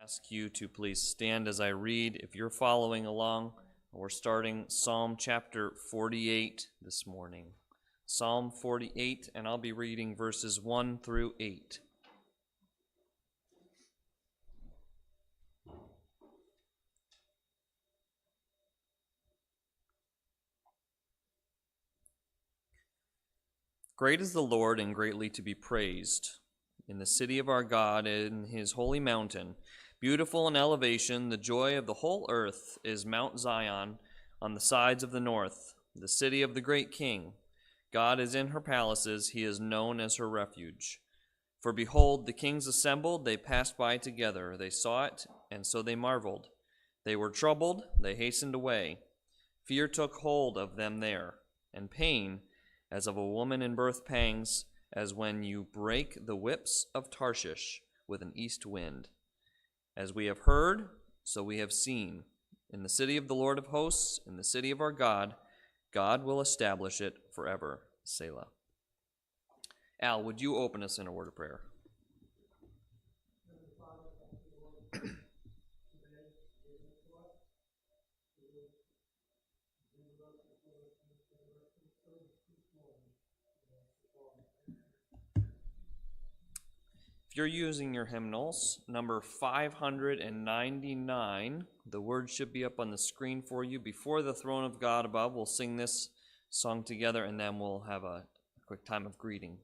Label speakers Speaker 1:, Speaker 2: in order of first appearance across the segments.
Speaker 1: Ask you to please stand as I read. If you're following along, we're starting Psalm chapter 48 this morning. Psalm 48, and I'll be reading verses 1 through 8. Great is the Lord and greatly to be praised in the city of our God, in his holy mountain. Beautiful in elevation, the joy of the whole earth is Mount Zion on the sides of the north, the city of the great King. God is in her palaces, he is known as her refuge. For behold, the kings assembled, they passed by together. They saw it, and so they marveled. They were troubled, they hastened away. Fear took hold of them there, and pain, as of a woman in birth pangs, as when you break the whips of Tarshish with an east wind. As we have heard, so we have seen. In the city of the Lord of hosts, in the city of our God, God will establish it forever. Selah. Al, would you open us in a word of prayer? If you're using your hymnals, number 599, the words should be up on the screen for you. Before the throne of God above, we'll sing this song together, and then we'll have a quick time of greeting.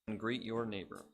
Speaker 1: And greet your neighbor.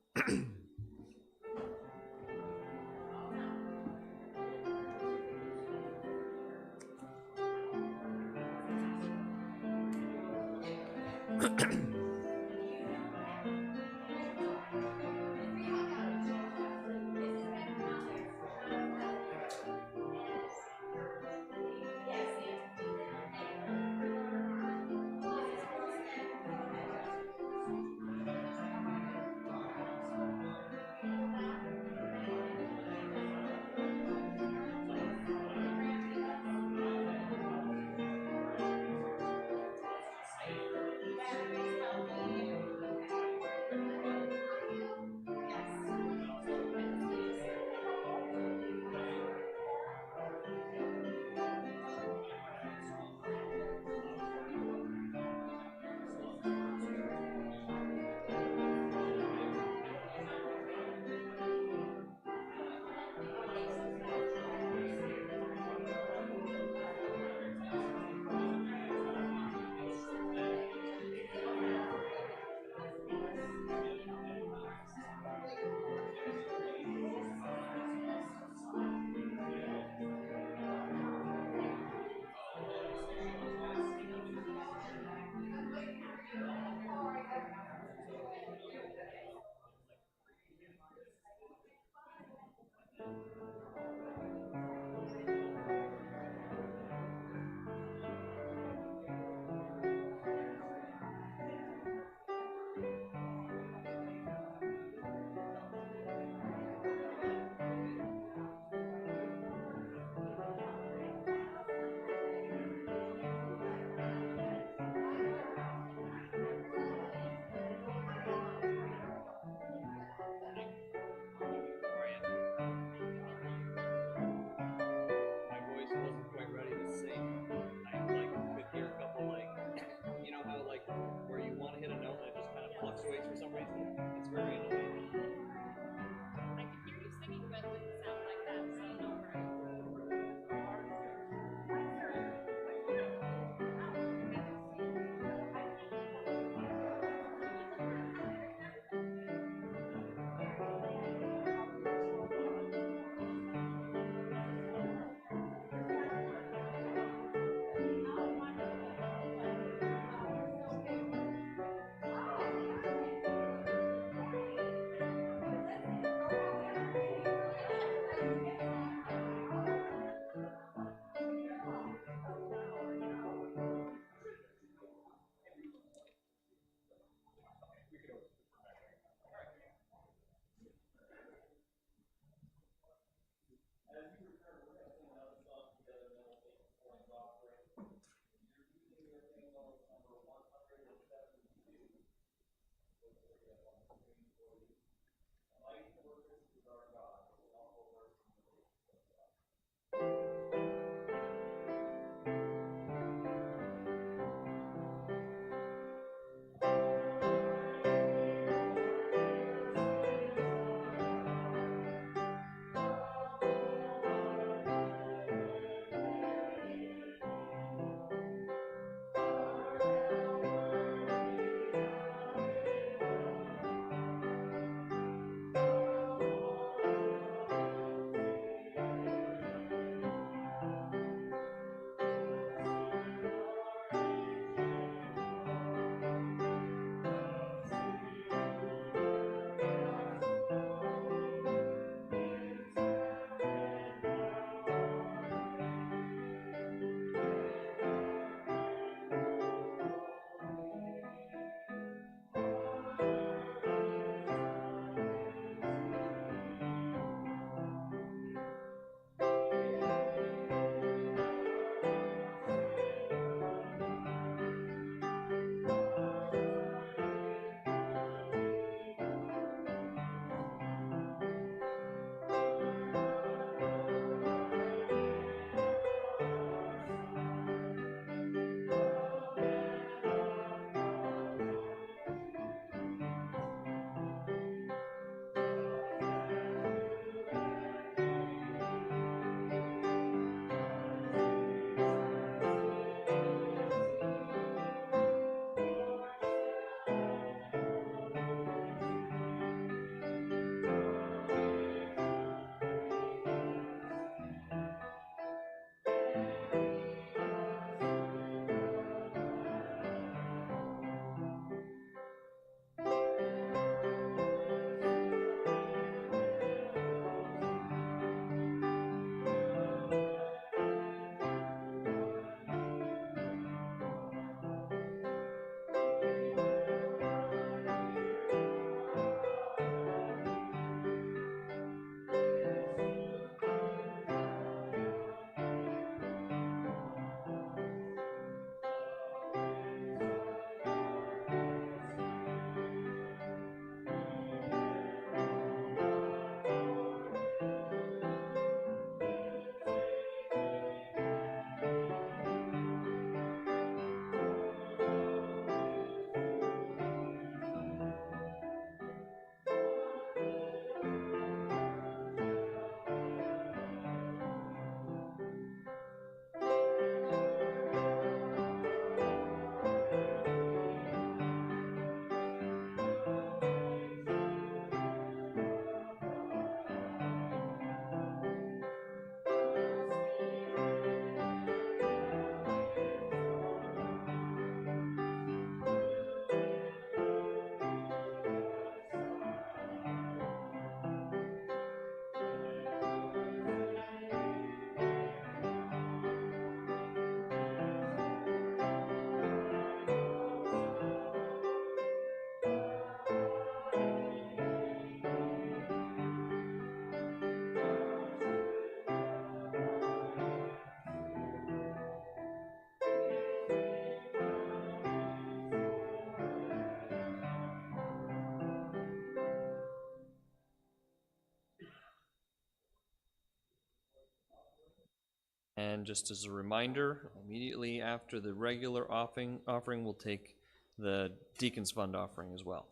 Speaker 1: And just as a reminder, immediately after the regular offering we'll take the Deacons Fund offering as well.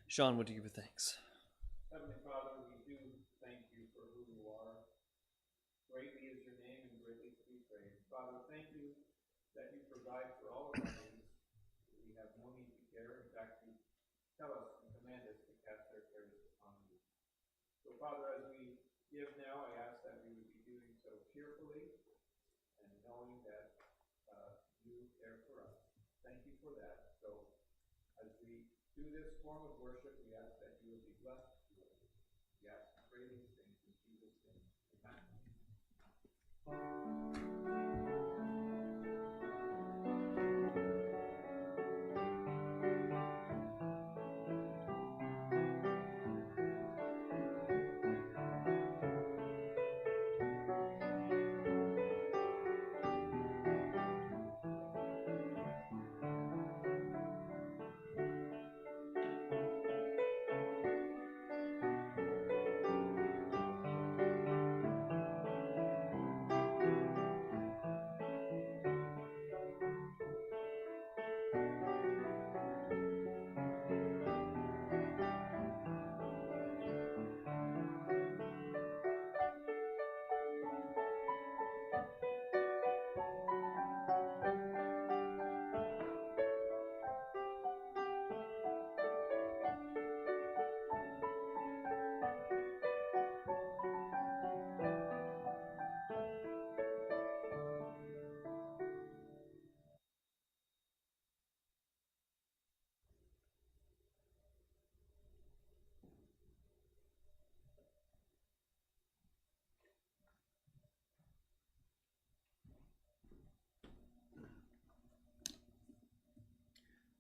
Speaker 1: Sean, would you give thanks?
Speaker 2: Heavenly Father, we do thank you for who you are. Greatly is your name and greatly to be praised. Father, thank you that you provide for all of our needs. We have no need to care. In fact, you tell us and command us to cast our cares upon you. So, Father, as we give now, I ask that we would be doing so cheerfully and knowing that you care for us. Thank you for that. So, as we do this form of worship, we ask that you will be blessed to us. We ask and pray these things in Jesus' name. Amen.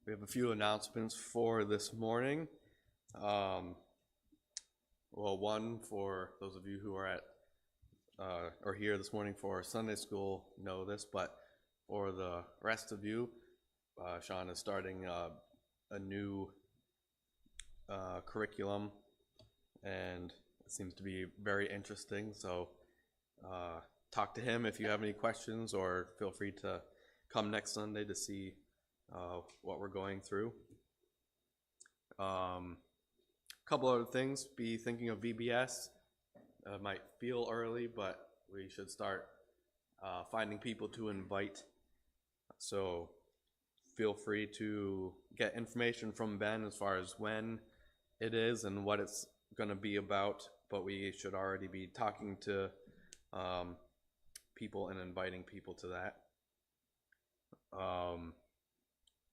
Speaker 3: We have a few announcements for this morning. One for those of you who are at or here this morning for Sunday school know this, but for the rest of you, Sean is starting a new curriculum, and it seems to be very interesting. So talk to him if you have any questions, or feel free to come next Sunday to see what we're going through. Couple other things, be thinking of VBS. Might feel early, but we should start finding people to invite. So feel free to get information from Ben as far as when it is and what it's going to be about, but we should already be talking to people and inviting people to that.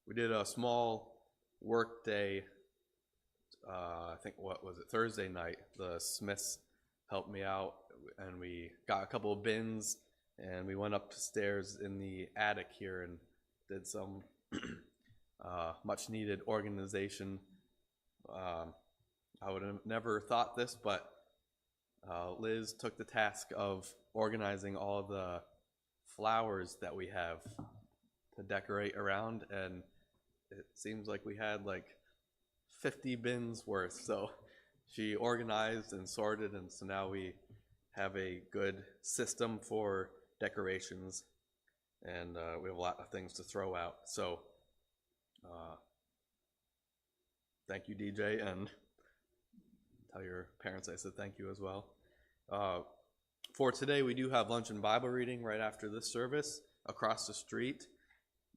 Speaker 3: We did a small work day, I think, what was it, Thursday night. The Smiths helped me out, and we got a couple of bins, and we went upstairs in the attic here and did some much needed organization. I would have never thought this, but Liz took the task of organizing all the flowers that we have to decorate around, and it seems like we had like 50 bins worth. So she organized and sorted, and so now we have a good system for decorations, and we have a lot of things to throw out. So thank you, DJ, and tell your parents I said thank you as well. For today, we do have lunch and Bible reading right after this service across the street.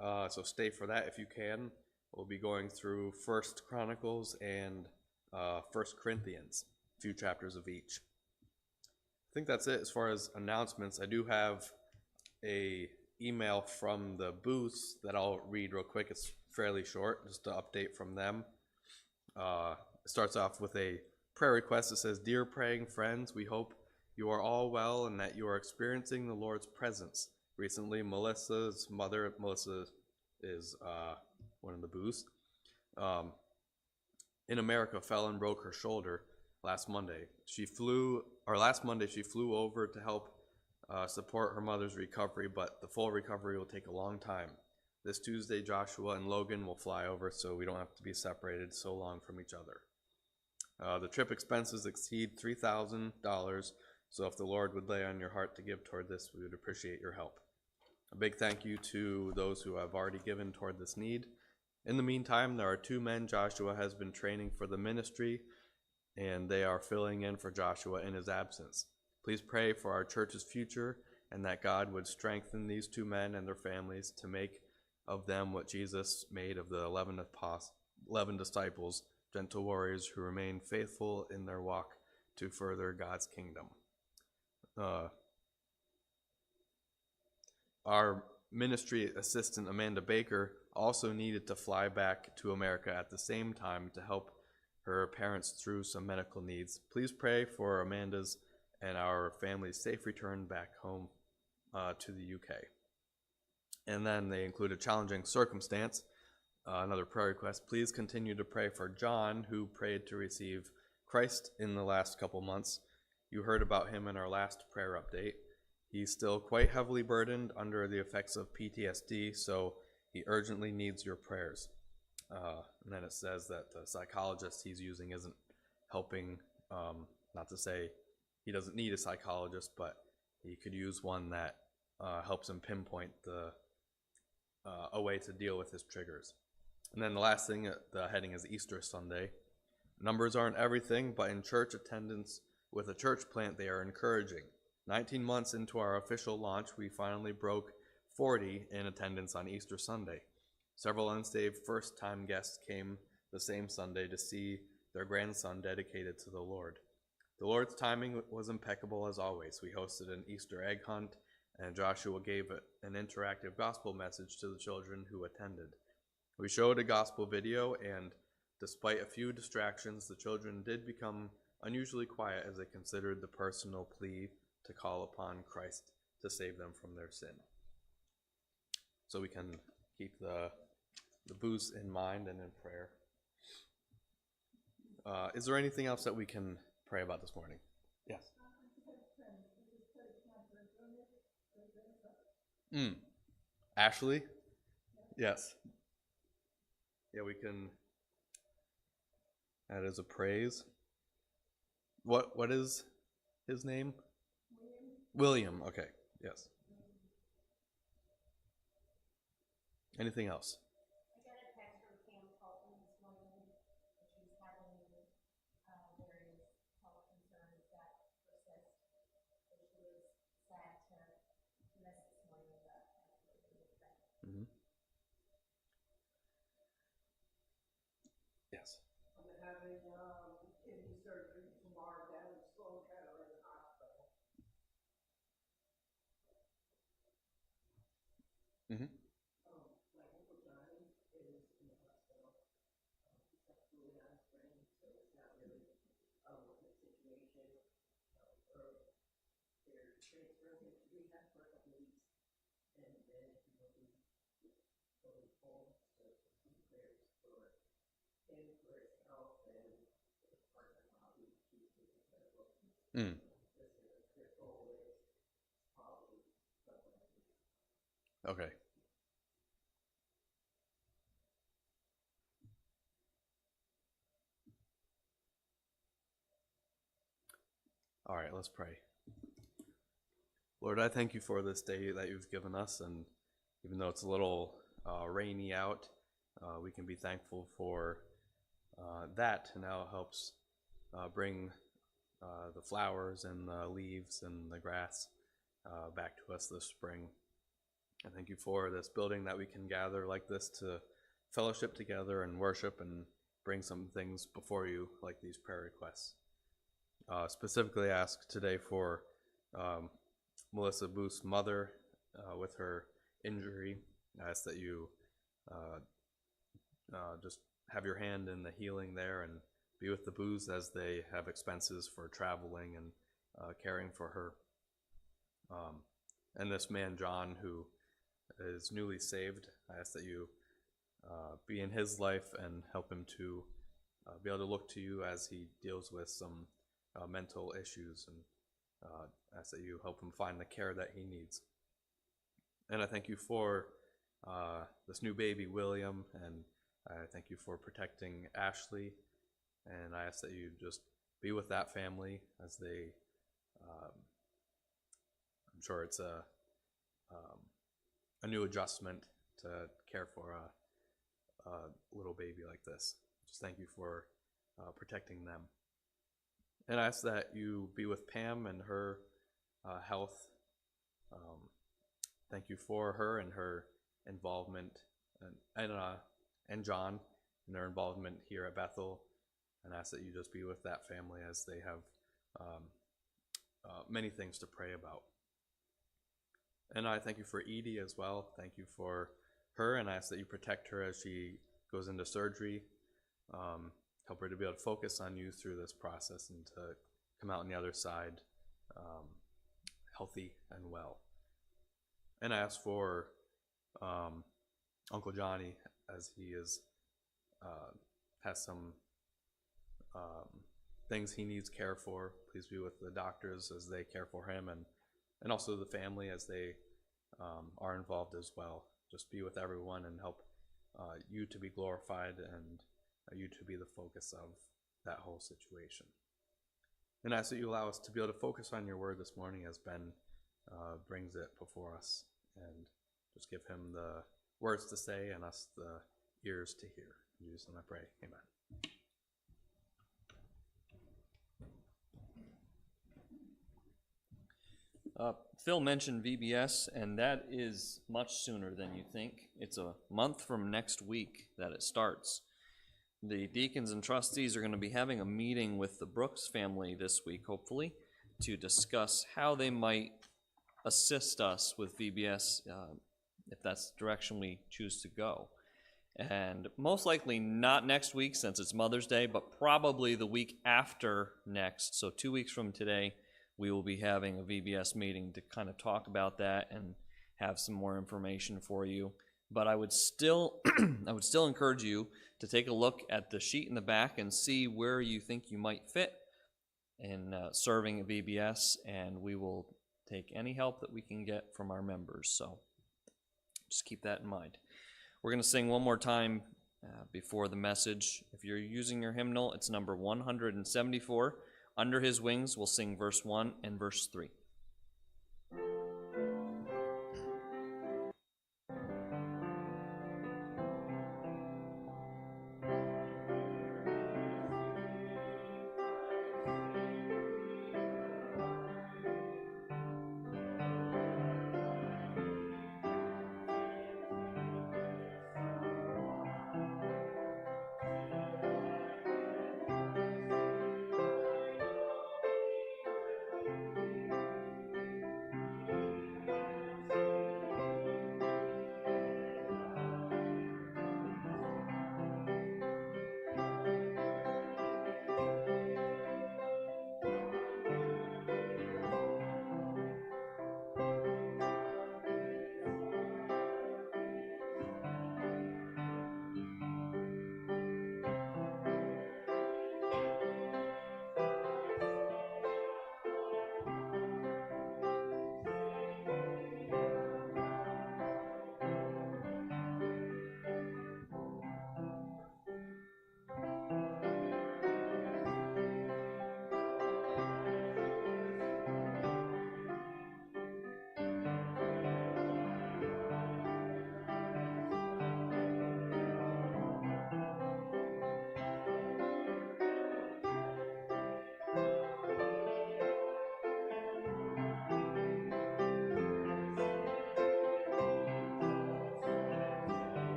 Speaker 3: So stay for that if you can. We'll be going through 1 Chronicles and 1 Corinthians, a few chapters of each. I think that's it as far as announcements. I do have a email from the booths that I'll read real quick. It's fairly short, just an update from them. It starts off with a prayer request. It says, "Dear praying friends, we hope you are all well and that you are experiencing the Lord's presence. Recently, Melissa's mother," Melissa is one of the booths, in America, fell and broke her shoulder last Monday. Last Monday she flew over to help support her mother's recovery, but the full recovery will take a long time. This Tuesday, Joshua and Logan will fly over, so we don't have to be separated so long from each other. The trip expenses exceed $3,000, so if the Lord would lay on your heart to give toward this, we would appreciate your help. A big thank you to those who have already given toward this need. In the meantime, there are 2 men Joshua has been training for the ministry, and they are filling in for Joshua in his absence. Please pray for our church's future and that God would strengthen these 2 men and their families to make of them what Jesus made of the 11 disciples, gentle warriors who remain faithful in their walk to further God's kingdom. Our ministry assistant, Amanda Baker, also needed to fly back to America at the same time to help her parents through some medical needs. Please pray for Amanda's and our family's safe return back home to the UK. And then they include a challenging circumstance, another prayer request. Please continue to pray for John, who prayed to receive Christ in the last couple months. You heard about him in our last prayer update. He's still quite heavily burdened under the effects of PTSD, so he urgently needs your prayers. And then it says that the psychologist he's using isn't helping. Not to say he doesn't need a psychologist, but he could use one that helps him pinpoint a way to deal with his triggers. And then the last thing, the heading is Easter Sunday. Numbers aren't everything, but in church attendance with a church plant, they are encouraging. 19 months into our official launch, we finally broke 40 in attendance on Easter Sunday. Several unsaved first-time guests came the same Sunday to see their grandson dedicated to the Lord. The Lord's timing was impeccable as always. We hosted an Easter egg hunt, and Joshua gave an interactive gospel message to the children who attended. We showed a gospel video, and despite a few distractions, the children did become unusually quiet as they considered the personal plea to call upon Christ to save them from their sin. So we can keep the booze in mind and in prayer. Is there anything else that we can pray about this morning? Yes. Ashley? Yes. Yeah, we can add as a praise. What is his name? William. Okay. Yes. Anything else?
Speaker 4: I got a text from Pam Fulton this morning, that she's having various health concerns that persist. So she was sad to miss this morning, but
Speaker 3: Mm-hmm. Yes.
Speaker 5: I'm having kidney surgery tomorrow down in Sloan County Hospital.
Speaker 3: Mm-hmm.
Speaker 5: My Uncle Johnny is in the hospital. He's got fluid on his brain, so it's not really a situation. They're transferring him to rehab for a couple weeks, and then he will be going home. So some prayers for him, for his health, and his partner Bobby. She's taking care of him. Their goal is probably something like this.
Speaker 3: Okay. All right, let's pray. Lord, I thank you for this day that you've given us, and even though it's a little rainy out, we can be thankful for that, and how it helps bring the flowers and the leaves and the grass back to us this spring. I thank you for this building that we can gather like this to fellowship together and worship and bring some things before you, like these prayer requests. Specifically ask today for Melissa Booth's mother with her injury. I ask that you just have your hand in the healing there and be with the Booths as they have expenses for traveling and caring for her. And this man, John, who is newly saved, I ask that you be in his life and help him to be able to look to you as he deals with some mental issues, and ask that you help him find the care that he needs. And I thank you for this new baby, William, and I thank you for protecting Ashley And I ask that you just be with that family as they, I'm sure it's a new adjustment to care for a little baby like this. Just thank you for protecting them. And I ask that you be with Pam and her health. Thank you for her and her involvement, and John and their involvement here at Bethel. And I ask that you just be with that family as they have many things to pray about. And I thank you for Edie as well. Thank you for her, and I ask that you protect her as she goes into surgery. Help her to be able to focus on you through this process and to come out on the other side healthy and well. And I ask for Uncle Johnny as he is has some things he needs care for. Please be with the doctors as they care for him, and also the family as they are involved as well. Just be with everyone and help you to be glorified and you to be the focus of that whole situation. And I ask that you allow us to be able to focus on your word this morning as Ben brings it before us, and just give him the words to say and us the ears to hear. In Jesus' name I pray, amen.
Speaker 1: Phil mentioned VBS, and that is much sooner than you think. It's a month from next week that it starts. The deacons and trustees are going to be having a meeting with the Brooks family this week, hopefully, to discuss how they might assist us with VBS if that's the direction we choose to go. And most likely not next week since it's Mother's Day, but probably the week after next, so 2 weeks from today, we will be having a VBS meeting to kind of talk about that and have some more information for you. But I would still encourage you to take a look at the sheet in the back and see where you think you might fit in serving at VBS, and we will take any help that we can get from our members. So just keep that in mind. We're going to sing one more time before the message. If you're using your hymnal, it's number 174. Under His Wings, we'll sing verse 1 and verse 3.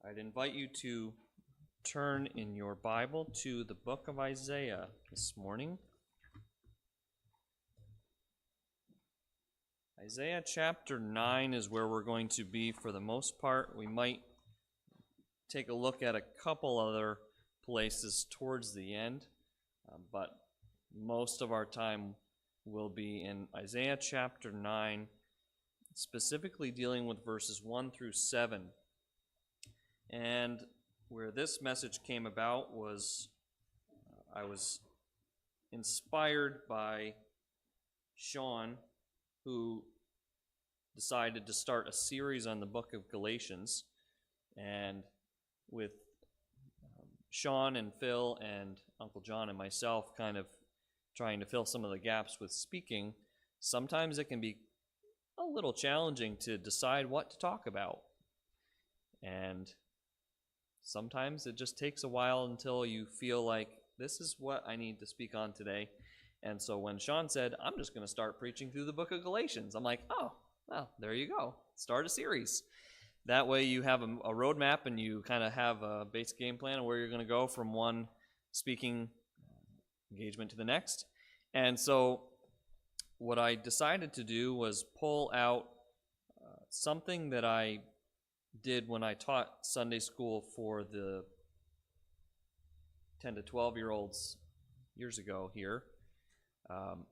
Speaker 1: I'd invite you to turn in your Bible to the book of Isaiah this morning. Isaiah chapter 9 is where we're going to be for the most part. We might take a look at a couple other places towards the end, but most of our time will be in Isaiah chapter 9, specifically dealing with verses 1 through 7. And where this message came about was I was inspired by Sean, who decided to start a series on the book of Galatians. And with Sean and Phil and Uncle John and myself kind of trying to fill some of the gaps with speaking, sometimes it can be a little challenging to decide what to talk about. And sometimes it just takes a while until you feel like this is what I need to speak on today. And so when Sean said, I'm just going to start preaching through the book of Galatians, I'm like, oh, well, there you go. Start a series. That way you have a roadmap and you kind of have a basic game plan of where you're going to go from one speaking engagement to the next. And so what I decided to do was pull out something that I did when I taught Sunday school for the 10 to 12-year-olds years ago here.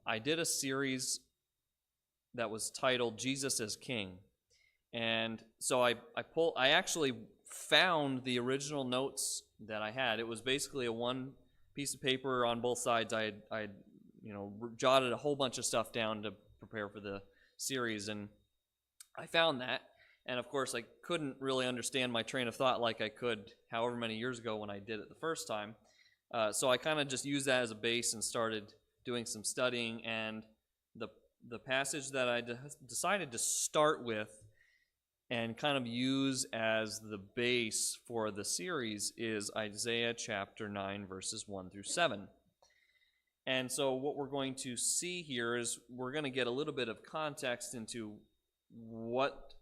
Speaker 1: I did a series that was titled Jesus as King. And so I actually found the original notes that I had. It was basically a one piece of paper on both sides. I jotted a whole bunch of stuff down to prepare for the series, and I found that. And of course, I couldn't really understand my train of thought like I could however many years ago when I did it the first time. So I kind of just used that as a base and started doing some studying, and the passage that I decided to start with and kind of use as the base for the series is Isaiah chapter 9, verses 1 through 7. And so what we're going to see here is we're going to get a little bit of context into what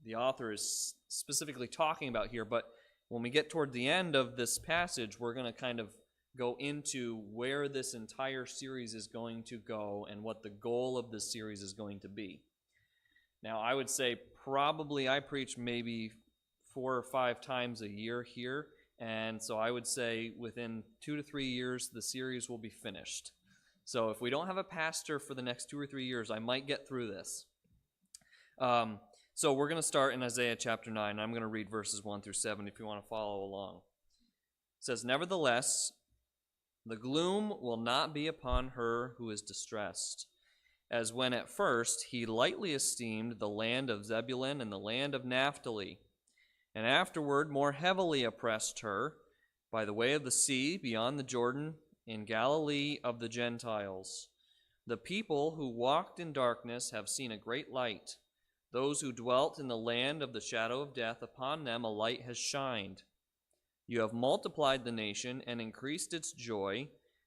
Speaker 1: the author is specifically talking about here, but when we get toward the end of this passage, we're going to kind of go into where this entire series is going to go and what the goal of this series is going to be. Now, I would say probably I preach maybe 4 or 5 times a year here, and so I would say within 2 to 3 years, the series will be finished. So if we don't have a pastor for the next 2 or 3 years, I might get through this. So we're going to start in Isaiah chapter 9. I'm going to read verses 1 through 7 if you want to follow along. It says, Nevertheless, the gloom will not be upon her who is distressed, as when at first he lightly esteemed the land of Zebulun and the land of Naphtali, and afterward more heavily oppressed her by the way of the sea beyond the Jordan in Galilee of the Gentiles. The people who walked in darkness have seen a great light. Those who dwelt in the land of the shadow of death, upon them a light has shined. You have multiplied the nation and increased its joy.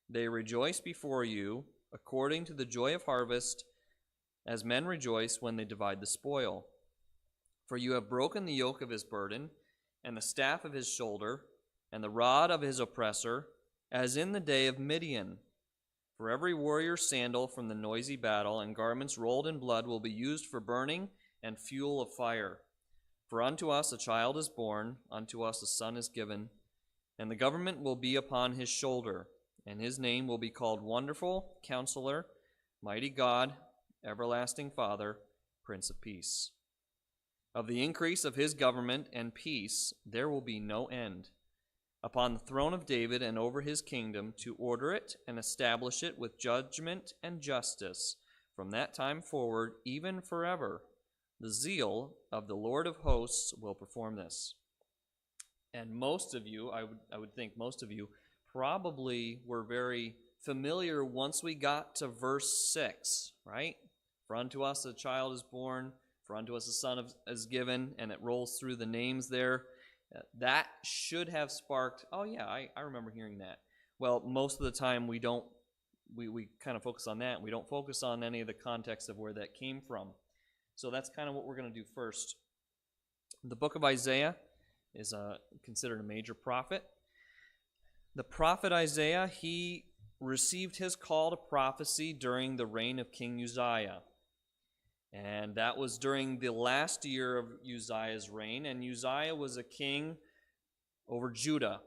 Speaker 1: They rejoice before you, according to the joy of harvest, as men rejoice when they divide the spoil. For you have broken the yoke of his burden, and the staff of his shoulder, and the rod of his oppressor, as in the day of Midian. For every warrior's sandal from the noisy battle, and garments rolled in blood will be used for burning and fuel of fire. For unto us a child is born, unto us a son is given, and the government will be upon his shoulder, and his name will be called Wonderful, Counselor, Mighty God, Everlasting Father, Prince of Peace. Of the increase of his government and peace there will be no end, upon the throne of David and over his kingdom, to order it and establish it with judgment and justice from that time forward, even forever. The zeal of the Lord of hosts will perform this. And most of you, I would think most of you, probably were very familiar once we got to verse 6, right? For unto us a child is born, for unto us a son is given, and it rolls through the names there. That should have sparked, oh yeah, I remember hearing that. Well, most of the time we don't, we kind of focus on that. We don't focus on any of the context of where that came from. So that's kind of what we're going to do first. The book of Isaiah is considered a major prophet. The prophet Isaiah, he received his call to prophecy during the reign of King Uzziah. And that was during the last year of Uzziah's reign, and Uzziah was a king over Judah.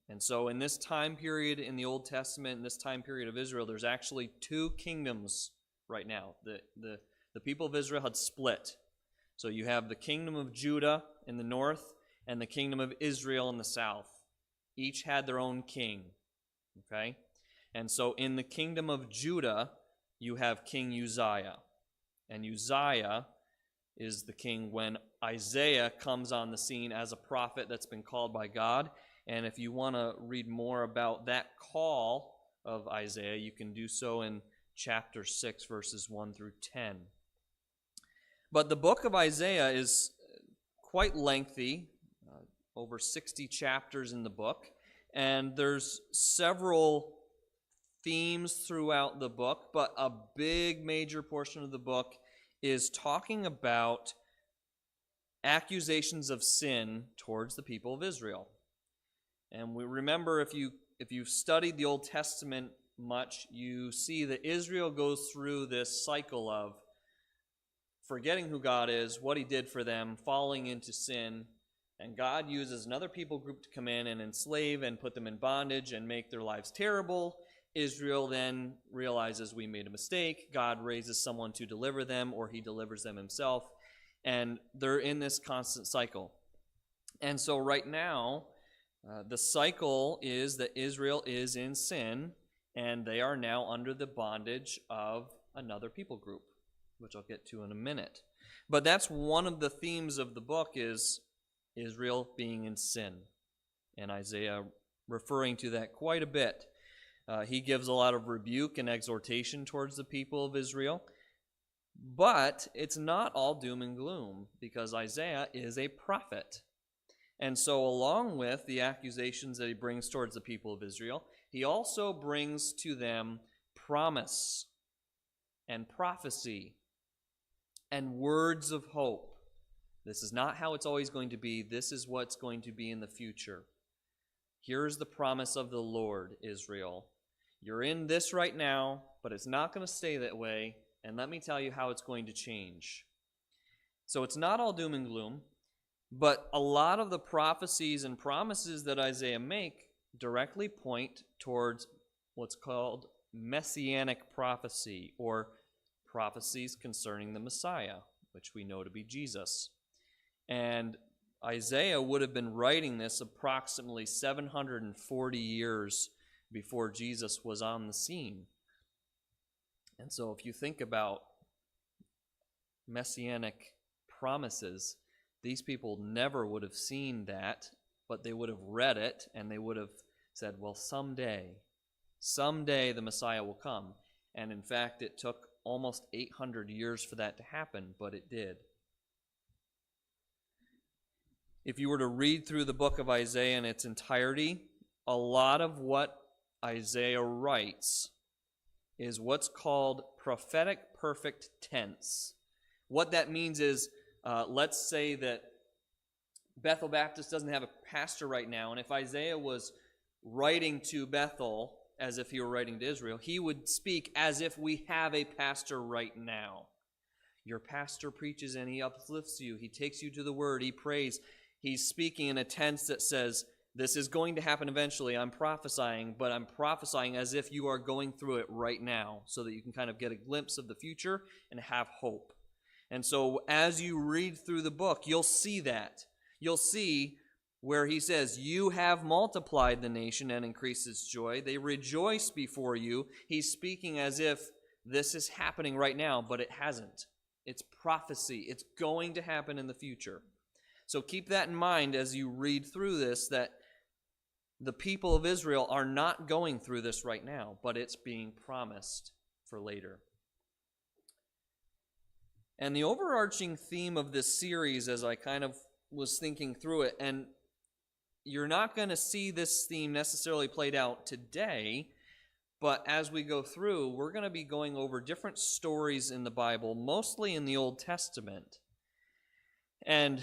Speaker 1: And so in this time period in the Old Testament, in this time period of Israel, there's actually two kingdoms right now. The people of Israel had split. So you have the kingdom of Judah in the north and the kingdom of Israel in the south. Each had their own king. Okay? And so in the kingdom of Judah, you have King Uzziah. And Uzziah is the king when Isaiah comes on the scene as a prophet that's been called by God. And if you want to read more about that call of Isaiah, you can do so in chapter 6, verses 1 through 10. But the book of Isaiah is quite lengthy, over 60 chapters in the book, and there's several themes throughout the book, but a big major portion of the book is talking about accusations of sin towards the people of Israel. And we remember, if you've studied the Old Testament much, you see that Israel goes through this cycle of forgetting who God is, what he did for them, falling into sin, and God uses another people group to come in and enslave and put them in bondage and make their lives terrible. Israel then realizes we made a mistake. God raises someone to deliver them, or he delivers them himself. And they're in this constant cycle. And so right now, the cycle is that Israel is in sin, and they are now under the bondage of another people group, which I'll get to in a minute. But that's one of the themes of the book, is Israel being in sin. And Isaiah referring to that quite a bit. He gives a lot of rebuke and exhortation towards the people of Israel. But it's not all doom and gloom, because Isaiah is a prophet. And so along with the accusations that he brings towards the people of Israel, he also brings to them promise and prophecy and words of hope. This is not how it's always going to be. This is what's going to be in the future. Here's the promise of the Lord, Israel. You're in this right now, but it's not going to stay that way. And let me tell you how it's going to change. So it's not all doom and gloom, but a lot of the prophecies and promises that Isaiah make directly point towards what's called messianic prophecy, or prophecies concerning the Messiah, which we know to be Jesus. And Isaiah would have been writing this approximately 740 years before Jesus was on the scene. And so if you think about messianic promises, these people never would have seen that, but they would have read it, and they would have said, well, someday the Messiah will come. And in fact, it took almost 800 years for that to happen, but it did. If you were to read through the book of Isaiah in its entirety, a lot of what Isaiah writes is what's called prophetic perfect tense. What that means is, let's say that Bethel Baptist doesn't have a pastor right now, and if Isaiah was writing to Bethel as if he were writing to Israel, he would speak as if we have a pastor right now. Your pastor preaches and he uplifts you. He takes you to the word. He prays. He's speaking in a tense that says, this is going to happen eventually. I'm prophesying, but I'm prophesying as if you are going through it right now, so that you can kind of get a glimpse of the future and have hope. And so as you read through the book, you'll see that. You'll see where he says, you have multiplied the nation and increased its joy. They rejoice before you. He's speaking as if this is happening right now, but it hasn't. It's prophecy. It's going to happen in the future. So keep that in mind as you read through this, that the people of Israel are not going through this right now, but it's being promised for later. And the overarching theme of this series, as I kind of was thinking through it, and you're not going to see this theme necessarily played out today, but as we go through, we're going to be going over different stories in the Bible, mostly in the Old Testament. And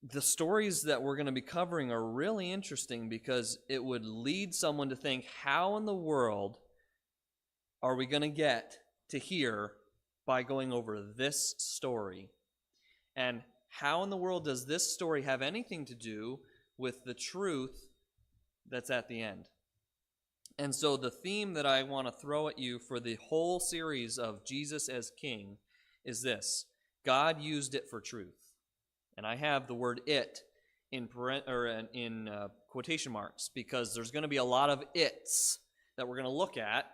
Speaker 1: the stories that we're going to be covering are really interesting, because it would lead someone to think, how in the world are we going to get to here by going over this story. And how in the world does this story have anything to do with the truth that's at the end? And so the theme that I want to throw at you for the whole series of Jesus as King is this: God used it for truth. And I have the word "it" in quotation marks, because there's going to be a lot of "its" that we're going to look at.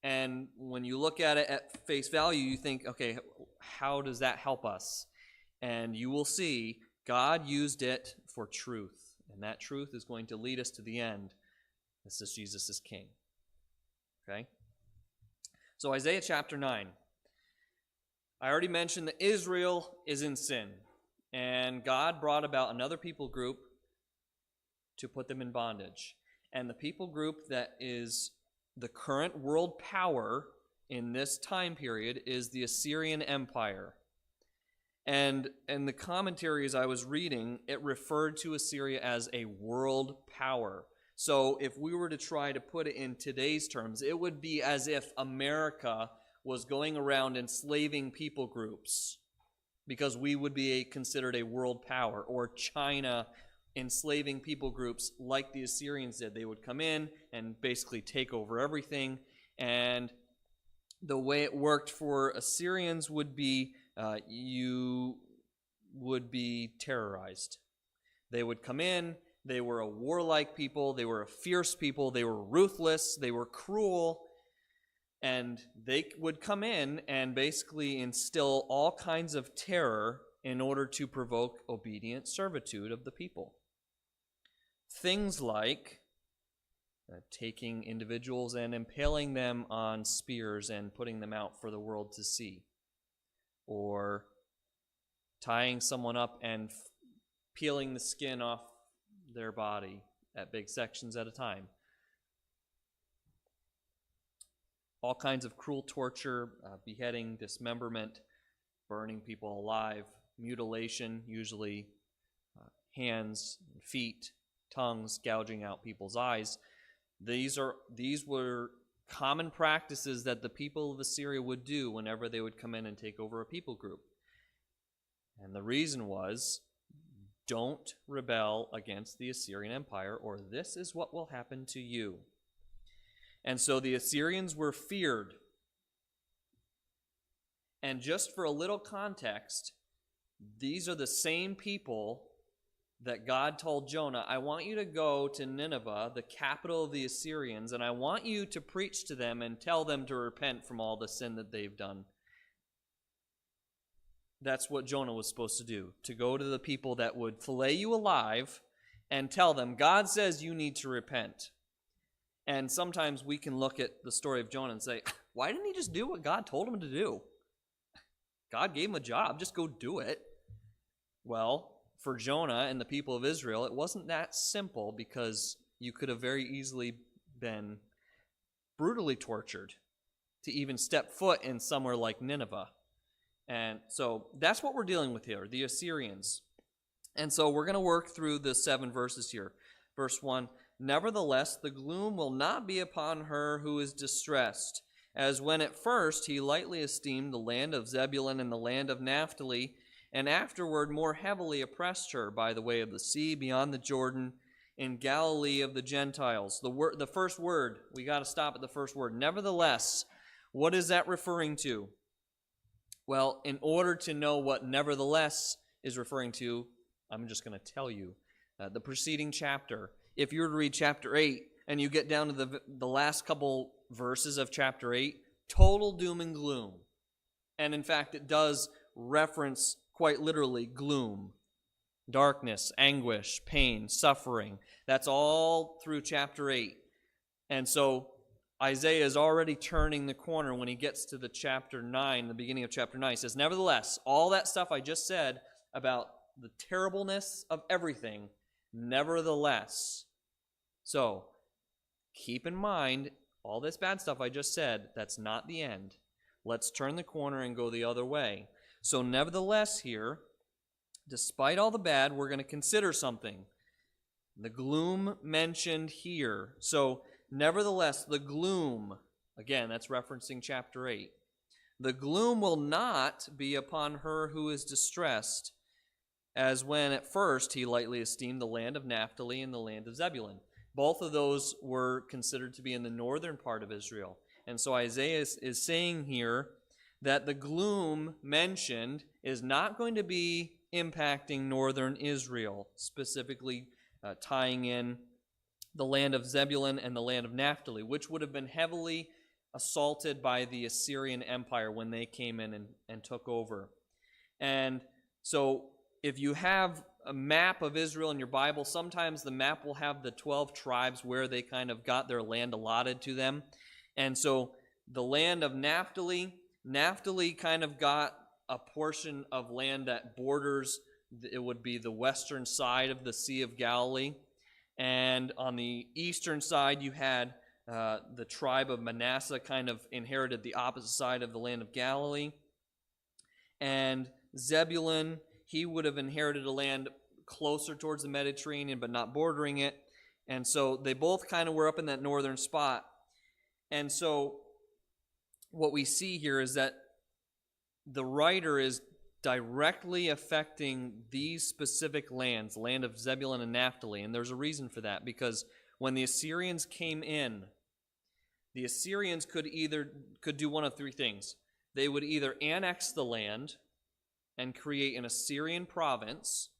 Speaker 1: And when you look at it at face value, you think, okay, how does that help us? And you will see God used it for truth. And that truth is going to lead us to the end. This is Jesus is King. Okay? So Isaiah chapter 9. I already mentioned that Israel is in sin. And God brought about another people group to put them in bondage. And the people group that is the current world power in this time period is the Assyrian Empire. And in the commentaries I was reading, it referred to Assyria as a world power. So if we were to try to put it in today's terms, it would be as if America was going around enslaving people groups, because we would be considered a world power, or China enslaving people groups like the Assyrians did. They would come in and basically take over everything. And the way it worked for Assyrians would be you would be terrorized. They would come in. They were a warlike people. They were a fierce people. They were ruthless. They were cruel. And they would come in and basically instill all kinds of terror in order to provoke obedient servitude of the people. Things like taking individuals and impaling them on spears and putting them out for the world to see. Or tying someone up and peeling the skin off their body at big sections at a time. All kinds of cruel torture, beheading, dismemberment, burning people alive, mutilation, usually hands, feet, tongues, gouging out people's eyes. These were common practices that the people of Assyria would do whenever they would come in and take over a people group. And the reason was, don't rebel against the Assyrian Empire, or this is what will happen to you. And so the Assyrians were feared. And just for a little context, these are the same people that God told Jonah, I want you to go to Nineveh, the capital of the Assyrians, and I want you to preach to them and tell them to repent from all the sin that they've done. That's what Jonah was supposed to do, to go to the people that would fillet you alive and tell them, God says you need to repent. And sometimes we can look at the story of Jonah and say, why didn't he just do what God told him to do? God gave him a job, just go do it. Well, for Jonah and the people of Israel, it wasn't that simple, because you could have very easily been brutally tortured to even step foot in somewhere like Nineveh. And so that's what we're dealing with here, the Assyrians. And so we're going to work through the 7 verses here. Verse 1, nevertheless, the gloom will not be upon her who is distressed, as when at first he lightly esteemed the land of Zebulun and the land of Naphtali, and afterward more heavily oppressed her by the way of the sea beyond the Jordan, in Galilee of the Gentiles. The first word, we got to stop at the first word. Nevertheless, what is that referring to? Well, in order to know what nevertheless is referring to, I'm just going to tell you. The preceding chapter, if you were to read chapter 8, and you get down to the last couple verses of chapter 8, total doom and gloom. And in fact, it does reference quite literally gloom, darkness, anguish, pain, suffering. That's all through chapter 8. And so Isaiah is already turning the corner when he gets to the chapter 9, the beginning of chapter 9. He says, nevertheless, all that stuff I just said about the terribleness of everything, nevertheless. So, keep in mind, all this bad stuff I just said, that's not the end. Let's turn the corner and go the other way. So, nevertheless here, despite all the bad, we're going to consider something. The gloom mentioned here. So, nevertheless, the gloom, again, that's referencing chapter 8. The gloom will not be upon her who is distressed, as when at first he lightly esteemed the land of Naphtali and the land of Zebulun. Both of those were considered to be in the northern part of Israel. And so Isaiah is saying here that the gloom mentioned is not going to be impacting northern Israel, specifically tying in the land of Zebulun and the land of Naphtali, which would have been heavily assaulted by the Assyrian Empire when they came in and took over. And so if you have a map of Israel in your Bible, sometimes the map will have the 12 tribes where they kind of got their land allotted to them. And so the land of Naphtali kind of got a portion of land that borders, it would be the western side of the Sea of Galilee. And on the eastern side, you had the tribe of Manasseh kind of inherited the opposite side of the land of Galilee. And Zebulun, he would have inherited a land closer towards the Mediterranean, but not bordering it. And so they both kind of were up in that northern spot. And so what we see here is that the writer is directly affecting these specific lands, land of Zebulun and Naphtali. And there's a reason for that, because when the Assyrians came in, the Assyrians could do one of three things. They would either annex the land and create an Assyrian province,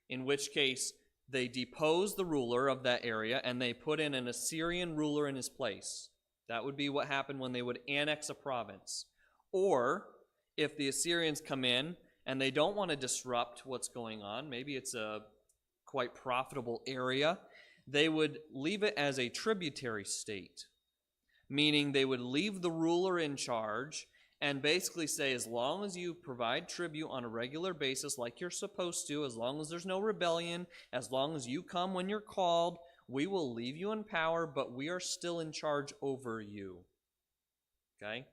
Speaker 1: in which case they depose the ruler of that area and they put in an Assyrian ruler in his place. That would be what happened when they would annex a province. Or if the Assyrians come in and they don't want to disrupt what's going on, maybe it's a quite profitable area, they would leave it as a tributary state, meaning they would leave the ruler in charge and basically say, as long as you provide tribute on a regular basis like you're supposed to, as long as there's no rebellion, as long as you come when you're called, we will leave you in power, but we are still in charge over you. Okay?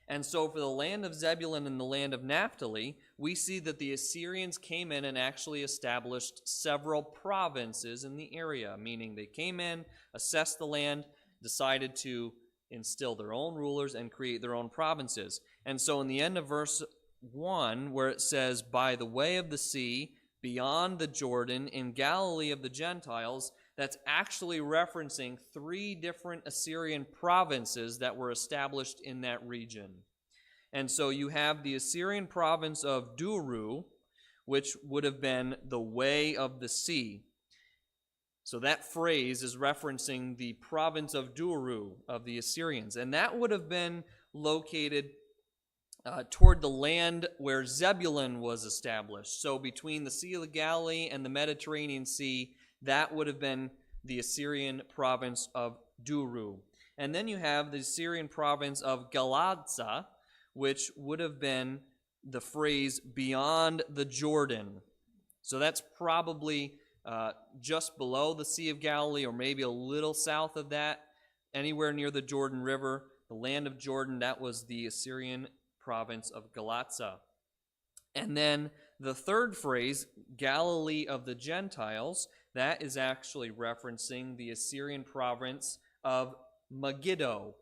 Speaker 1: And so for the land of Zebulun and the land of Naphtali, we see that the Assyrians came in and actually established several provinces in the area, meaning they came in, assessed the land, decided to instill their own rulers and create their own provinces. And so in the end of verse 1, where it says, by the way of the sea, beyond the Jordan, in Galilee of the Gentiles, that's actually referencing 3 different Assyrian provinces that were established in that region. And so you have the Assyrian province of Duru, which would have been the way of the sea. So that phrase is referencing the province of Duru of the Assyrians. And that would have been located toward the land where Zebulun was established. So between the Sea of the Galilee and the Mediterranean Sea, that would have been the Assyrian province of Duru. And then you have the Assyrian province of Galadza, which would have been the phrase beyond the Jordan. So that's probably just below the Sea of Galilee, or maybe a little south of that, anywhere near the Jordan River. The land of Jordan, that was the Assyrian province of Galadza. And then the third phrase, Galilee of the Gentiles, that is actually referencing the Assyrian province of Megiddo,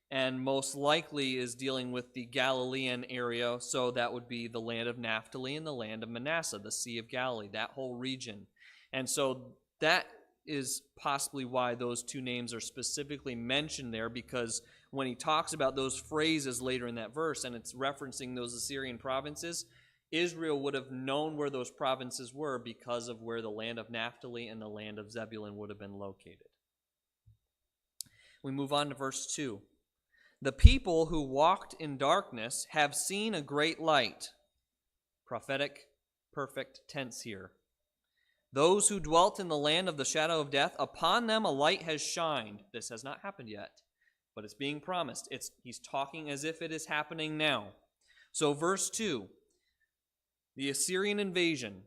Speaker 1: and most likely is dealing with the Galilean area, so that would be the land of Naphtali and the land of Manasseh, the Sea of Galilee, that whole region. And so that is possibly why those 2 names are specifically mentioned there, because when he talks about those phrases later in that verse, and it's referencing those Assyrian provinces, Israel would have known where those provinces were because of where the land of Naphtali and the land of Zebulun would have been located. We move on to verse 2. The people who walked in darkness have seen a great light. Prophetic, perfect tense here. Those who dwelt in the land of the shadow of death, upon them a light has shined. This has not happened yet, but it's being promised. He's talking as if it is happening now. So verse 2, the Assyrian invasion.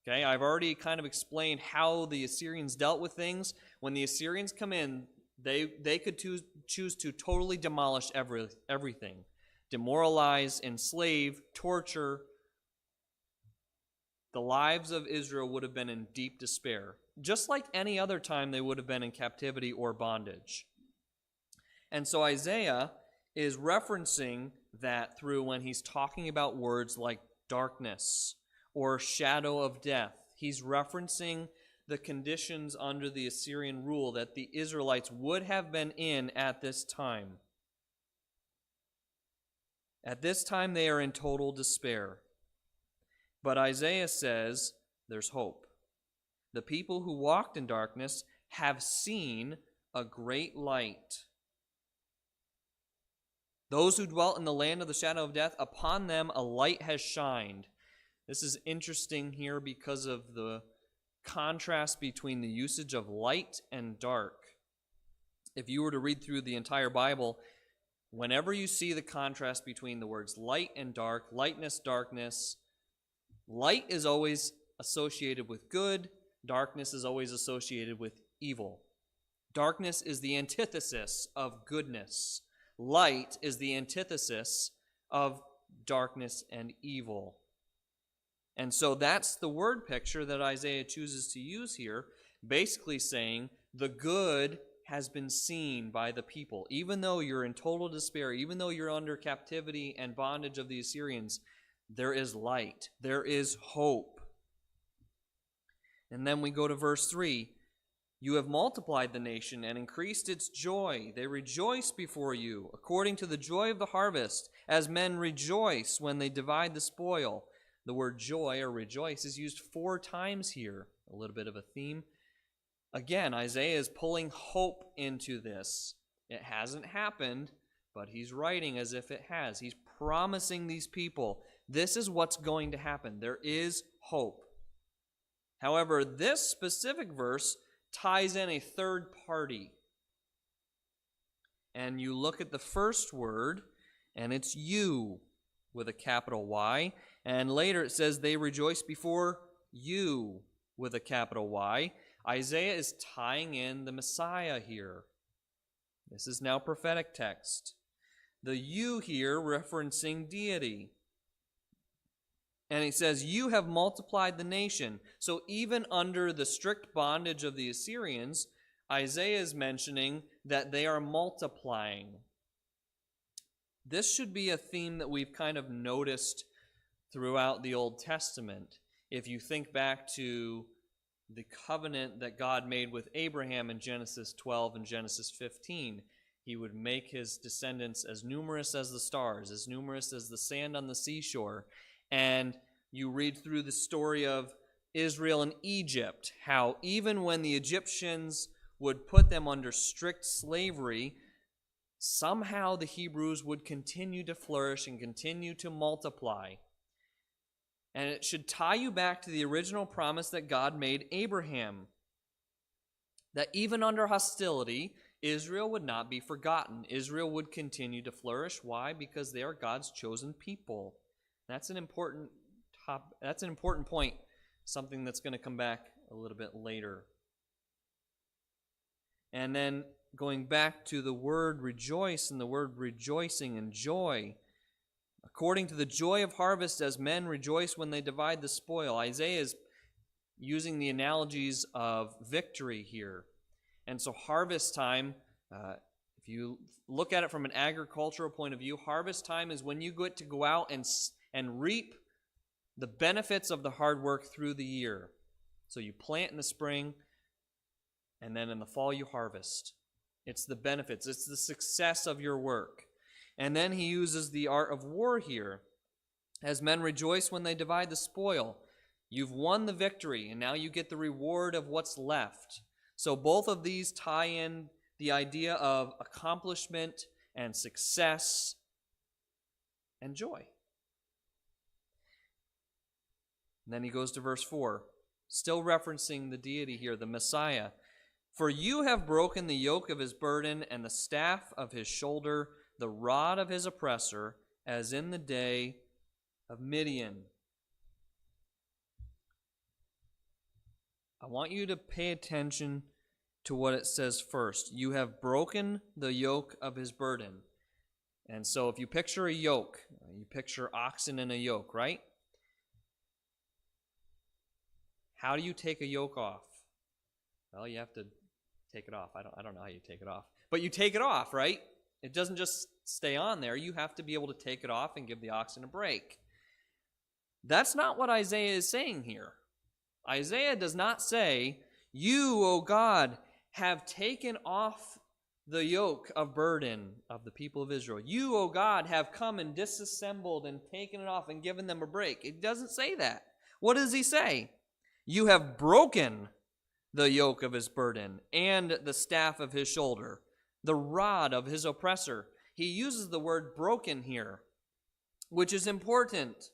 Speaker 1: Okay, I've already kind of explained how the Assyrians dealt with things. When the Assyrians come in, they could choose to totally demolish everything. Demoralize, enslave, torture. The lives of Israel would have been in deep despair, just like any other time they would have been in captivity or bondage. And so Isaiah is referencing that through when he's talking about words like darkness or shadow of death. He's referencing the conditions under the Assyrian rule that the Israelites would have been in at this time. At this time, they are in total despair. But Isaiah says there's hope. The people who walked in darkness have seen a great light. Those who dwelt in the land of the shadow of death, upon them a light has shined. This is interesting here because of the contrast between the usage of light and dark. If you were to read through the entire Bible, whenever you see the contrast between the words light and dark, lightness, darkness, light is always associated with good, darkness is always associated with evil. Darkness is the antithesis of goodness. Light is the antithesis of darkness and evil. And so that's the word picture that Isaiah chooses to use here, basically saying the good has been seen by the people. Even though you're in total despair, even though you're under captivity and bondage of the Assyrians, there is light, there is hope. And then we go to verse 3. You have multiplied the nation and increased its joy. They rejoice before you, according to the joy of the harvest, as men rejoice when they divide the spoil. The word joy or rejoice is used 4 times here, a little bit of a theme. Again, Isaiah is pulling hope into this. It hasn't happened, but he's writing as if it has. He's promising these people, this is what's going to happen. There is hope. However, this specific verse ties in a third party. And you look at the first word, and it's you with a capital Y. And later it says they rejoice before you with a capital Y. Isaiah is tying in the Messiah here. This is now prophetic text. The you here referencing deity. And he says, you have multiplied the nation. So even under the strict bondage of the Assyrians, Isaiah is mentioning that they are multiplying. This should be a theme that we've kind of noticed throughout the Old Testament. If you think back to the covenant that God made with Abraham in Genesis 12 and Genesis 15, he would make his descendants as numerous as the stars, as numerous as the sand on the seashore. And you read through the story of Israel and Egypt, how even when the Egyptians would put them under strict slavery, somehow the Hebrews would continue to flourish and continue to multiply. And it should tie you back to the original promise that God made Abraham, that even under hostility, Israel would not be forgotten. Israel would continue to flourish. Why? Because they are God's chosen people. That's an important point, something that's going to come back a little bit later. And then going back to the word rejoice and the word rejoicing and joy, according to the joy of harvest, as men rejoice when they divide the spoil. Isaiah is using the analogies of victory here. And so harvest time, if you look at it from an agricultural point of view, harvest time is when you get to go out and reap the benefits of the hard work through the year. So you plant in the spring, and then in the fall you harvest. It's the benefits. It's the success of your work. And then he uses the art of war here. As men rejoice when they divide the spoil. You've won the victory, and now you get the reward of what's left. So both of these tie in the idea of accomplishment and success and joy. And then he goes to verse 4, still referencing the deity here, the Messiah. For you have broken the yoke of his burden and the staff of his shoulder, the rod of his oppressor, as in the day of Midian. I want you to pay attention to what it says first. You have broken the yoke of his burden. And so if you picture a yoke, you picture oxen in a yoke, right? How do you take a yoke off? Well, you have to take it off. I don't know how you take it off. But you take it off, right? It doesn't just stay on there. You have to be able to take it off and give the oxen a break. That's not what Isaiah is saying here. Isaiah does not say, "You, O God, have taken off the yoke of burden of the people of Israel. You, O God, have come and disassembled and taken it off and given them a break." It doesn't say that. What does he say? "You have broken the yoke of his burden and the staff of his shoulder, the rod of his oppressor." He uses the word broken here, which is important.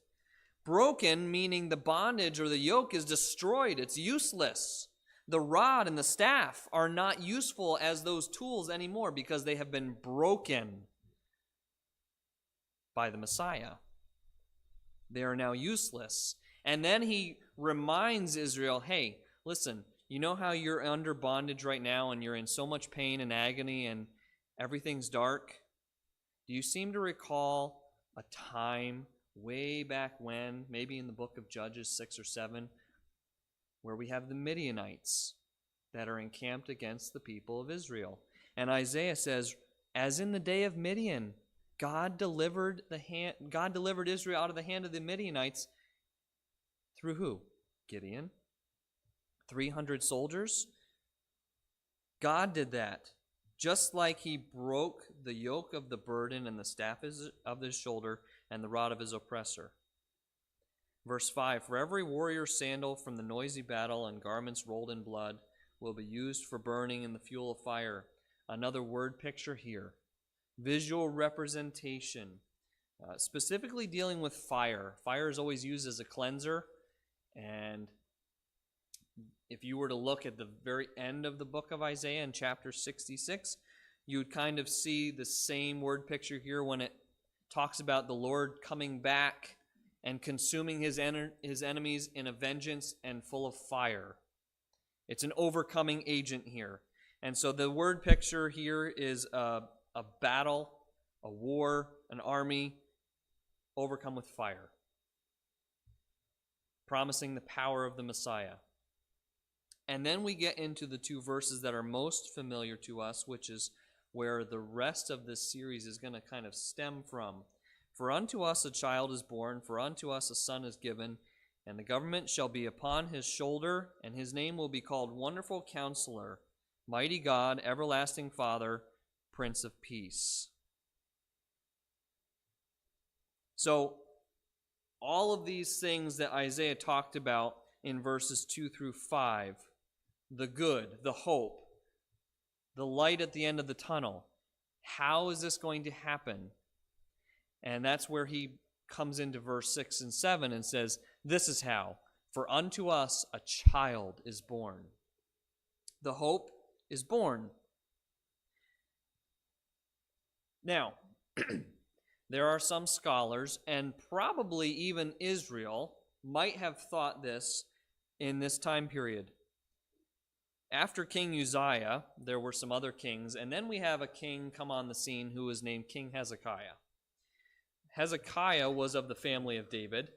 Speaker 1: Broken meaning the bondage or the yoke is destroyed. It's useless. The rod and the staff are not useful as those tools anymore because they have been broken by the Messiah. They are now useless. And then he reminds Israel, hey, listen, you know how you're under bondage right now and you're in so much pain and agony and everything's dark? Do you seem to recall a time way back when, maybe in the book of Judges 6 or 7, where we have the Midianites that are encamped against the people of Israel? And Isaiah says, as in the day of Midian, God delivered Israel out of the hand of the Midianites through who? Gideon. 300 soldiers. God did that. Just like he broke the yoke of the burden and the staff of his shoulder and the rod of his oppressor. Verse 5, "For every warrior's sandal from the noisy battle and garments rolled in blood will be used for burning in the fuel of fire." Another word picture here. Visual representation. Specifically dealing with fire. Fire is always used as a cleanser. And if you were to look at the very end of the book of Isaiah in chapter 66, you would kind of see the same word picture here when it talks about the Lord coming back and consuming his enemies in a vengeance and full of fire. It's an overcoming agent here. And so the word picture here is a battle, a war, an army overcome with fire, promising the power of the Messiah. And then we get into the two verses that are most familiar to us, which is where the rest of this series is going to kind of stem from. "For unto us a child is born, for unto us a son is given, and the government shall be upon his shoulder, and his name will be called Wonderful Counselor, Mighty God, Everlasting Father, Prince of Peace." So, all of these things that Isaiah talked about in verses 2 through 5, the good, the hope, the light at the end of the tunnel, how is this going to happen? And that's where he comes into verse 6 and 7 and says, this is how. "For unto us a child is born." The hope is born. Now, there are some scholars, and probably even Israel, might have thought this in this time period. After King Uzziah, there were some other kings, and then we have a king come on the scene who is named King Hezekiah. Hezekiah was of the family of David,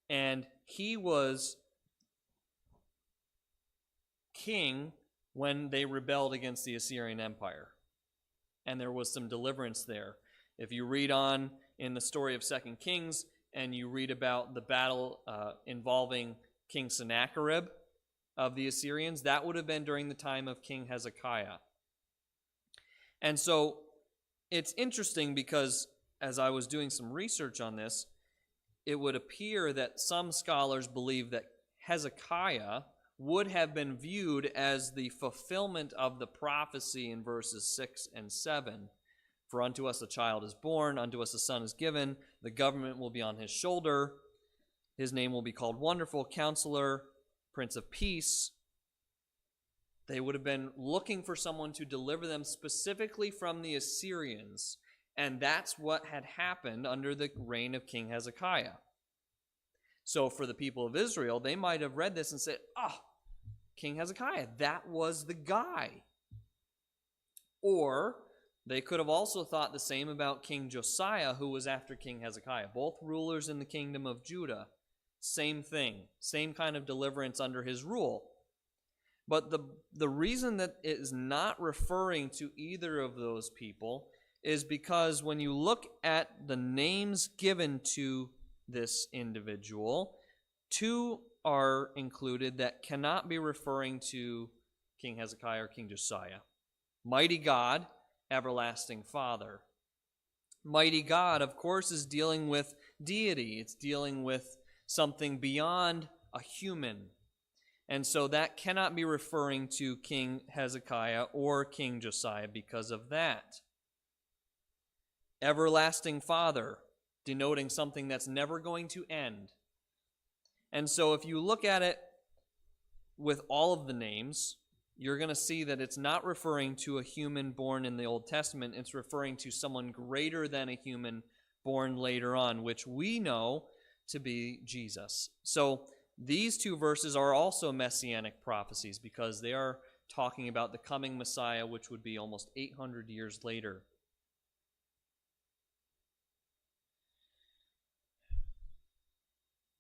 Speaker 1: and he was king when they rebelled against the Assyrian Empire. And there was some deliverance there. If you read on in the story of 2 Kings, and you read about the battle involving King Sennacherib of the Assyrians, that would have been during the time of King Hezekiah. And so it's interesting because as I was doing some research on this, it would appear that some scholars believe that Hezekiah would have been viewed as the fulfillment of the prophecy in verses 6 and 7. "For unto us a child is born, unto us a son is given, the government will be on his shoulder, his name will be called Wonderful Counselor, Prince of Peace." They would have been looking for someone to deliver them specifically from the Assyrians, and that's what had happened under the reign of King Hezekiah. So for the people of Israel, they might have read this and said, King Hezekiah, that was the guy. Or they could have also thought the same about King Josiah, who was after King Hezekiah. Both rulers in the kingdom of Judah. Same thing. Same kind of deliverance under his rule. But the reason that it is not referring to either of those people is because when you look at the names given to this individual, two are included that cannot be referring to King Hezekiah or King Josiah. Mighty God, Everlasting Father. Mighty God, of course, is dealing with deity. It's dealing with something beyond a human. And so that cannot be referring to King Hezekiah or King Josiah because of that. Everlasting Father, denoting something that's never going to end. And so if you look at it with all of the names, you're going to see that it's not referring to a human born in the Old Testament. It's referring to someone greater than a human born later on, which we know to be Jesus. So these two verses are also messianic prophecies because they are talking about the coming Messiah, which would be almost 800 years later.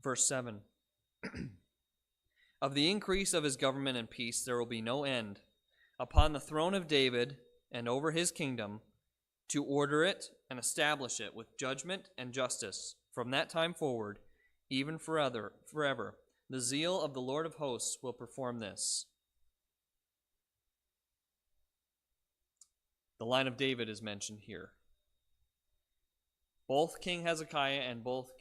Speaker 1: Verse 7. Of the increase of his government and peace there will be no end, upon the throne of David and over his kingdom, to order it and establish it with judgment and justice from that time forward, even forever. The zeal of the Lord of hosts will perform this. The line of David is mentioned here. Both King Hezekiah and both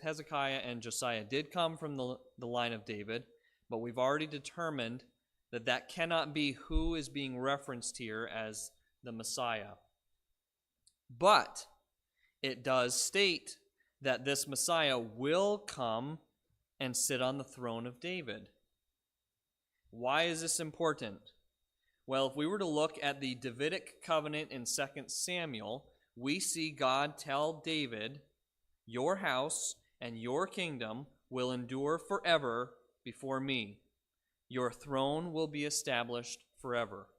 Speaker 1: Hezekiah and Josiah did come from the line of David, but we've already determined that that cannot be who is being referenced here as the Messiah. But it does state that this Messiah will come and sit on the throne of David. Why is this important? Well, if we were to look at the Davidic covenant in 2 Samuel, we see God tell David, "Your house and your kingdom will endure forever before me. Your throne will be established forever."